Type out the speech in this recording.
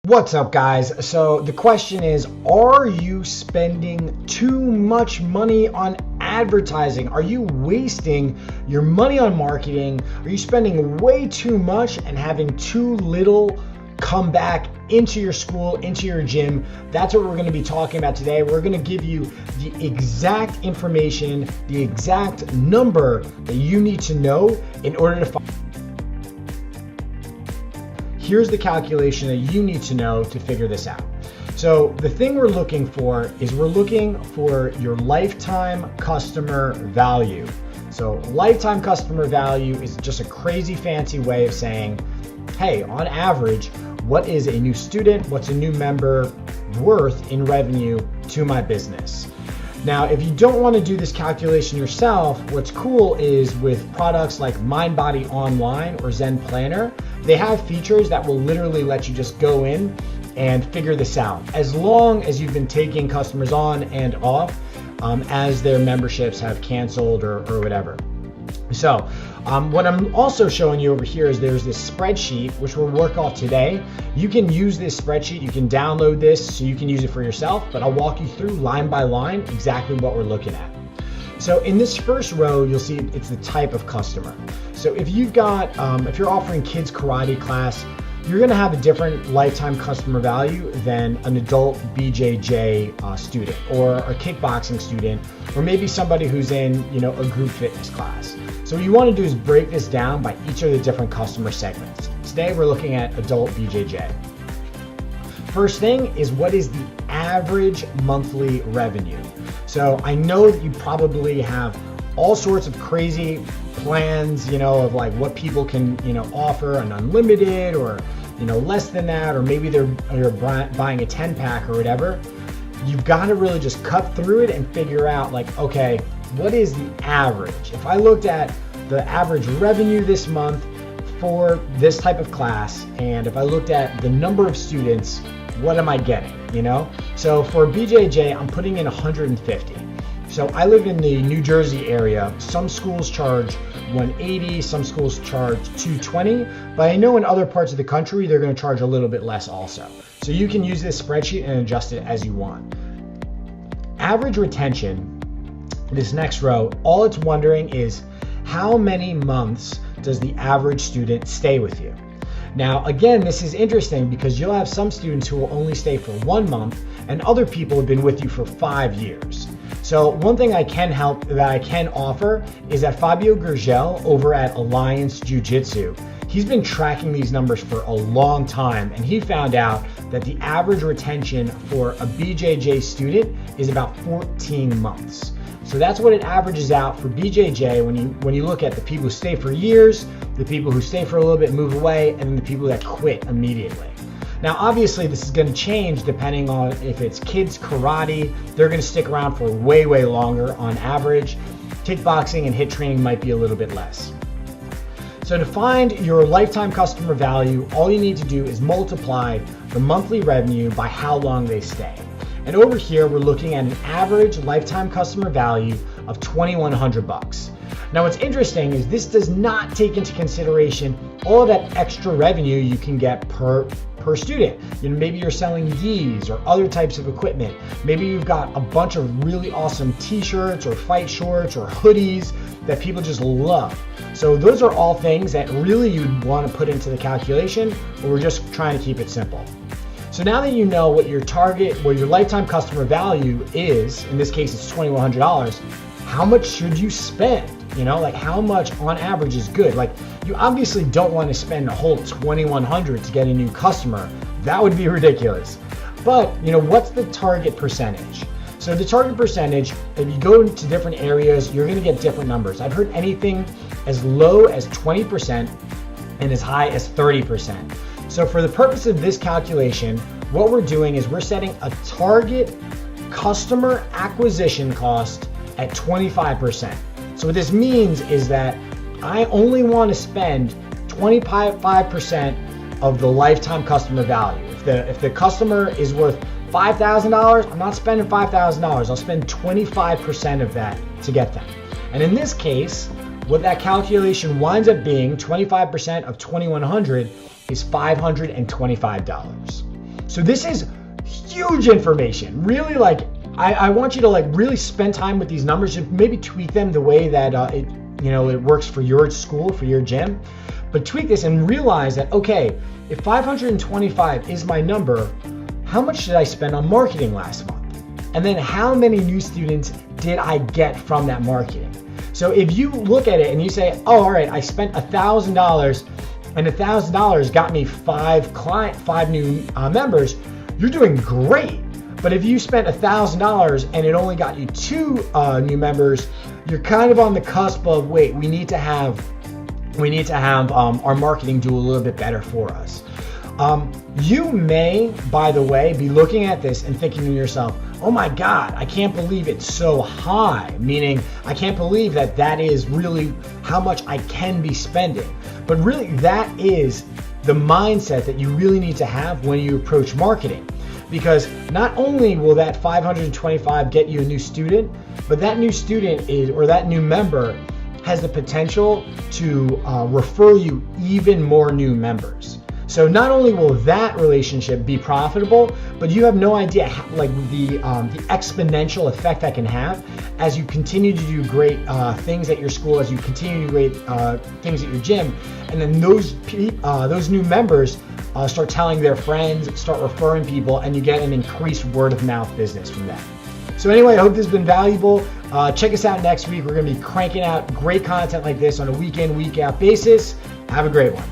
What's up, guys? So the question is, are you spending too much money on advertising? Are you wasting your money on marketing? Are you spending way too much and having too little come back into your school, into your gym? That's what we're going to be talking about today. We're going to give you the exact information, the exact number that you need to know in order to find. Here's the calculation that you need to know to figure this out. So the thing we're looking for is we're looking for your lifetime customer value. So lifetime customer value is just a crazy fancy way of saying, hey, on average, what is a new student, what's a new member worth in revenue to my business? Now, if you don't want to do this calculation yourself, what's cool is with products like MindBody Online or Zen Planner, they have features that will literally let you just go in and figure this out, as long as you've been taking customers on and off as their memberships have canceled or whatever. So what I'm also showing you over here is there's this spreadsheet, which we'll work off today. You can use this spreadsheet, you can download this so you can use it for yourself, but I'll walk you through line by line exactly what we're looking at. So in this first row, you'll see it's the type of customer. So if you've got, if you're offering kids karate class, you're gonna have a different lifetime customer value than an adult BJJ student or a kickboxing student, or maybe somebody who's in, a group fitness class. So what you wanna do is break this down by each of the different customer segments. Today, we're looking at adult BJJ. First thing is, what is the average monthly revenue? So I know that you probably have all sorts of crazy plans, of like what people can, offer, an unlimited or, less than that, or maybe they're buying a 10-pack or whatever. You've got to really just cut through it and figure out like, okay, what is the average? If I looked at the average revenue this month for this type of class, and if I looked at the number of students, what am I getting, So for BJJ, I'm putting in 150. So I live in the New Jersey area. Some schools charge 180, some schools charge 220, but I know in other parts of the country, they're going to charge a little bit less also. So you can use this spreadsheet and adjust it as you want. Average retention, this next row, all it's wondering is how many months does the average student stay with you? Now, again, this is interesting because you'll have some students who will only stay for 1 month and other people have been with you for 5 years. So one thing I can offer is that Fabio Gurgel over at Alliance Jiu-Jitsu, he's been tracking these numbers for a long time, and he found out that the average retention for a BJJ student is about 14 months. So that's what it averages out for BJJ when you look at the people who stay for years, the people who stay for a little bit, move away, and then the people that quit immediately. Now, obviously, this is going to change depending on if it's kids karate. They're going to stick around for way longer on average. Kickboxing and HIIT training might be a little bit less. So to find your lifetime customer value, all you need to do is multiply the monthly revenue by how long they stay. And over here, we're looking at an average lifetime customer value of $2,100. Now, what's interesting is this does not take into consideration all of that extra revenue you can get per student. Maybe you're selling gis or other types of equipment. Maybe you've got a bunch of really awesome t-shirts or fight shorts or hoodies that people just love. So those are all things that really you'd want to put into the calculation, but we're just trying to keep it simple. So now that you know what your target, what your lifetime customer value is, in this case it's $2,100, how much should you spend? Like how much on average is good? Like you obviously don't want to spend a whole $2,100 to get a new customer. That would be ridiculous. But what's the target percentage? So the target percentage, if you go into different areas, you're going to get different numbers. I've heard anything as low as 20% and as high as 30%. So for the purpose of this calculation, what we're doing is we're setting a target customer acquisition cost at 25%. So what this means is that I only want to spend 25% of the lifetime customer value. If the customer is worth $5,000, I'm not spending $5,000. I'll spend 25% of that to get them. And in this case, what that calculation winds up being, 25% of $2,100 is $525. So this is huge information. Really, like, I want you to like really spend time with these numbers and maybe tweak them the way that it works for your school, for your gym. But tweak this and realize that, okay, if 525 is my number, how much did I spend on marketing last month? And then how many new students did I get from that marketing? So if you look at it and you say, oh, all right, I spent $1,000 and $1,000 got me five new members, you're doing great. But if you spent $1,000 and it only got you 2 new members, you're kind of on the cusp of, wait, we need to have our marketing do a little bit better for us. You may, by the way, be looking at this and thinking to yourself, oh my God, I can't believe it's so high. Meaning, I can't believe that is really how much I can be spending. But really, that is the mindset that you really need to have when you approach marketing. Because not only will that 525 get you a new student, but that new student that new member has the potential to refer you even more new members. So not only will that relationship be profitable, but you have no idea the exponential effect that can have as you continue to do great things at your school, as you continue to do great things at your gym, and then those new members start telling their friends, start referring people, and you get an increased word of mouth business from that. So anyway, I hope this has been valuable. Check us out next week. We're going to be cranking out great content like this on a week in, week out basis. Have a great one.